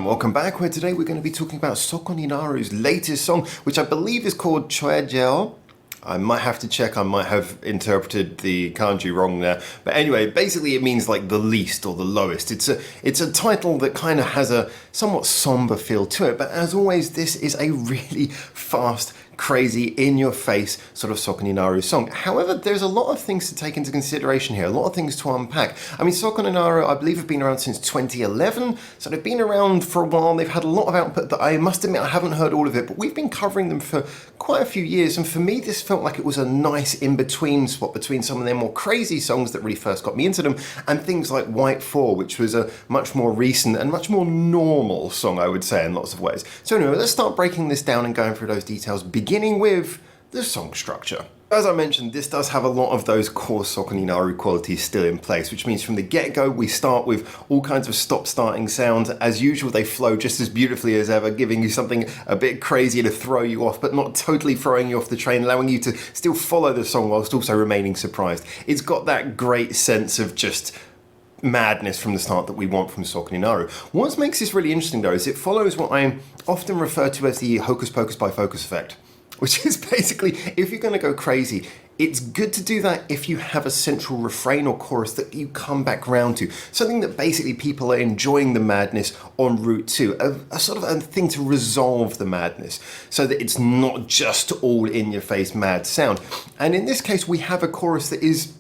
and welcome back, where today we're going to be talking about Sokoninaru's latest song, which I believe is called Choejeo. I might have to check, I might have interpreted the kanji wrong there. But anyway, basically it means like the least or the lowest. It's a title that kind of has a somewhat somber feel to it, but as always, this is a really fast, crazy, in-your-face sort of Sokoninaru song. However, there's a lot of things to take into consideration here, a lot of things to unpack. I mean, Sokoninaru, I believe, have been around since 2011, so they've been around for a while. They've had a lot of output that I must admit I haven't heard all of it, but we've been covering them for quite a few years, and for me this felt like it was a nice in-between spot between some of their more crazy songs that really first got me into them and things like White 4, which was a much more recent and much more normal song, I would say, in lots of ways. So anyway, let's start breaking this down and going through those details, beginning with the song structure. As I mentioned, this does have a lot of those core Sokoninaru qualities still in place, which means from the get-go we start with all kinds of stop-starting sounds. As usual, they flow just as beautifully as ever, giving you something a bit crazy to throw you off, but not totally throwing you off the train, allowing you to still follow the song whilst also remaining surprised. It's got that great sense of just madness from the start that we want from Sokoninaru. What makes this really interesting though is it follows what I often refer to as the hocus pocus by focus effect, which is basically, if you're going to go crazy, it's good to do that if you have a central refrain or chorus that you come back round to. Something that basically people are enjoying the madness en route to. A sort of a thing to resolve the madness so that it's not just all in your face mad sound. And in this case, we have a chorus that is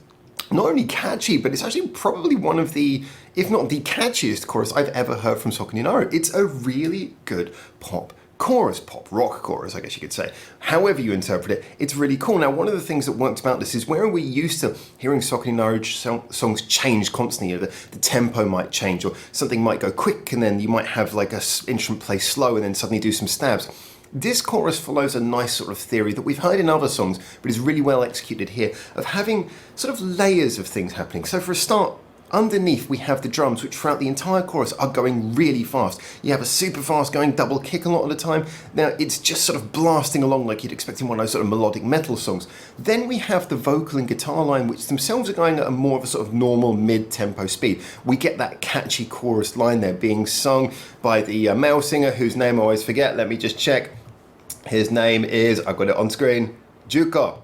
not only catchy, but it's actually probably one of the, if not the catchiest chorus I've ever heard from Sokoninaru. It's a really good pop chorus, pop rock chorus, I guess you could say. However you interpret it, it's really cool. Now, one of the things that works about this is where we're used to hearing Sokoninaru songs change constantly. The tempo might change, or something might go quick, and then you might have like a instrument play slow and then suddenly do some stabs. This chorus follows a nice sort of theory that we've heard in other songs, but is really well executed here, of having sort of layers of things happening. So for a start, underneath we have the drums, which throughout the entire chorus are going really fast. You have a super fast going double kick a lot of the time. Now it's just sort of blasting along like you'd expect in one of those sort of melodic metal songs. Then we have the vocal and guitar line, which themselves are going at a more of a sort of normal mid-tempo speed. We get that catchy chorus line there being sung by the male singer, whose name I always forget. Let me just check. His name is, I've got it on screen, Juko.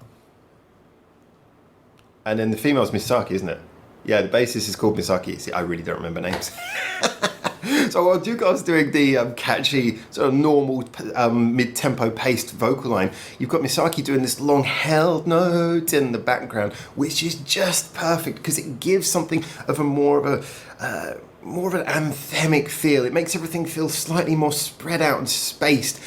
And then the female's Misaki, isn't it? Yeah, the bassist is called Misaki. See, I really don't remember names. So while Juko's doing the catchy, sort of normal mid-tempo paced vocal line, you've got Misaki doing this long held note in the background, which is just perfect because it gives something of a more of an anthemic feel. It makes everything feel slightly more spread out and spaced.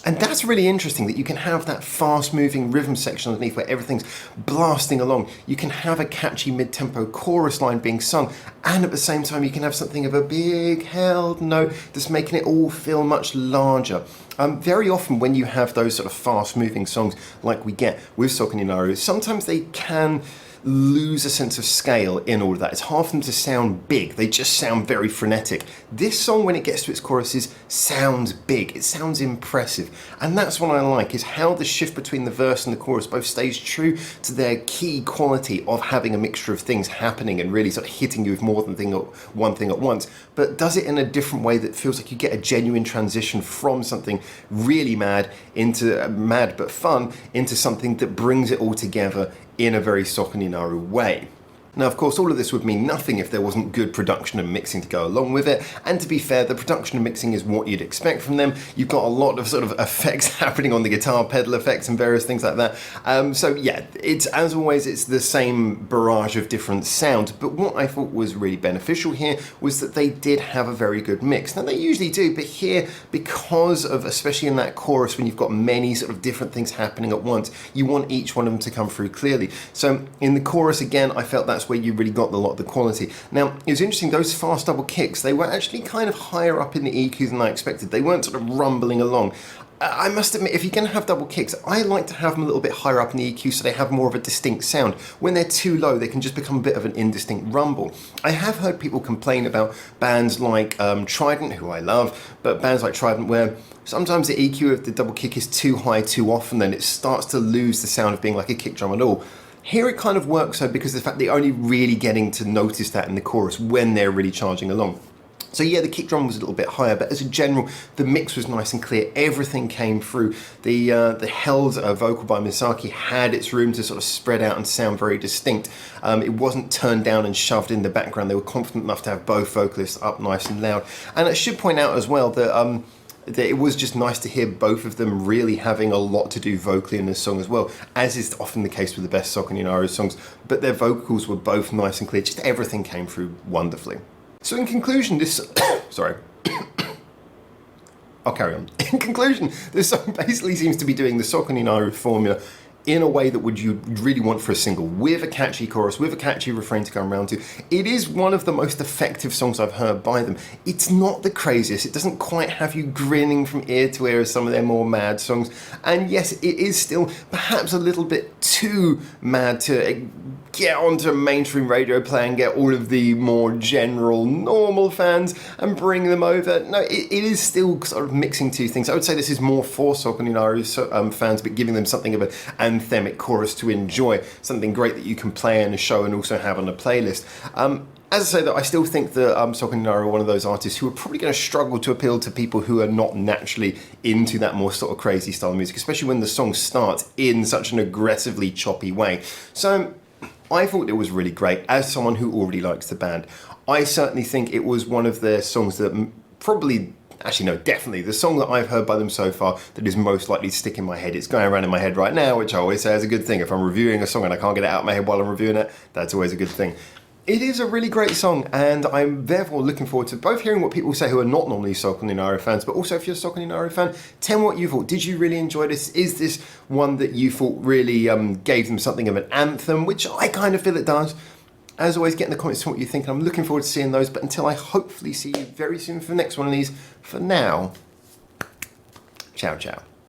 And that's really interesting, that you can have that fast-moving rhythm section underneath where everything's blasting along. You can have a catchy mid-tempo chorus line being sung, and at the same time you can have something of a big held note that's making it all feel much larger. Very often when you have those sort of fast-moving songs like we get with Sokoninaru, sometimes they can lose a sense of scale in all of that. It's hard for them to sound big. They just sound very frenetic. This song, when it gets to its choruses, sounds big. It sounds impressive. And that's what I like, is how the shift between the verse and the chorus both stays true to their key quality of having a mixture of things happening and really sort of hitting you with more than one thing at once, but does it in a different way that feels like you get a genuine transition from something really mad into mad but fun into something that brings it all together in a very Sokoninaru way. Now, of course, all of this would mean nothing if there wasn't good production and mixing to go along with it. And to be fair, the production and mixing is what you'd expect from them. You've got a lot of sort of effects happening on the guitar, pedal effects and various things like that. So yeah, it's, as always, it's the same barrage of different sounds. But what I thought was really beneficial here was that they did have a very good mix. Now, they usually do, but here, because of, especially in that chorus, when you've got many sort of different things happening at once, you want each one of them to come through clearly. So in the chorus, again, I felt that's where you really got a lot of the quality. Now, it was interesting, those fast double kicks, they were actually kind of higher up in the EQ than I expected. They weren't sort of rumbling along. I must admit, if you're going to have double kicks, I like to have them a little bit higher up in the EQ so they have more of a distinct sound. When they're too low, they can just become a bit of an indistinct rumble. I have heard people complain about bands like Trident, who I love, but bands like Trident where sometimes the EQ of the double kick is too high too often, then it starts to lose the sound of being like a kick drum at all. Here it kind of works though, because of the fact they're only really getting to notice that in the chorus when they're really charging along. So yeah, the kick drum was a little bit higher, but as a general, the mix was nice and clear. Everything came through. The held vocal by Misaki had its room to sort of spread out and sound very distinct. It wasn't turned down and shoved in the background. They were confident enough to have both vocalists up nice and loud. And I should point out as well that it was just nice to hear both of them really having a lot to do vocally in this song as well, as is often the case with the best Sokoninaru songs. But their vocals were both nice and clear. Just everything came through wonderfully. So in conclusion, this... sorry. I'll carry on. In conclusion, this song basically seems to be doing the Sokoninaru formula in a way that you'd really want for a single, with a catchy chorus, with a catchy refrain to come around to. It is one of the most effective songs I've heard by them. It's not the craziest, it doesn't quite have you grinning from ear to ear as some of their more mad songs, and yes, it is still perhaps a little bit too mad to get onto mainstream radio play and get all of the more general, normal fans and bring them over. No, it is still sort of mixing two things. I would say this is more for Sokoninaru fans, but giving them something of an anthemic chorus to enjoy, something great that you can play in a show and also have on a playlist. As I say, though, I still think that Sokoninaru are one of those artists who are probably going to struggle to appeal to people who are not naturally into that more sort of crazy style of music, especially when the song starts in such an aggressively choppy way. So I thought it was really great as someone who already likes the band. I certainly think it was one of their songs that probably... Actually, no, definitely. The song that I've heard by them so far that is most likely to stick in my head. It's going around in my head right now, which I always say is a good thing. If I'm reviewing a song and I can't get it out of my head while I'm reviewing it, that's always a good thing. It is a really great song, and I'm therefore looking forward to both hearing what people say who are not normally Sokoninaru fans, but also if you're a Sokoninaru fan, tell me what you thought. Did you really enjoy this? Is this one that you thought really gave them something of an anthem, which I kind of feel it does? As always, get in the comments what you think, and I'm looking forward to seeing those, but until I hopefully see you very soon for the next one of these, for now, ciao ciao.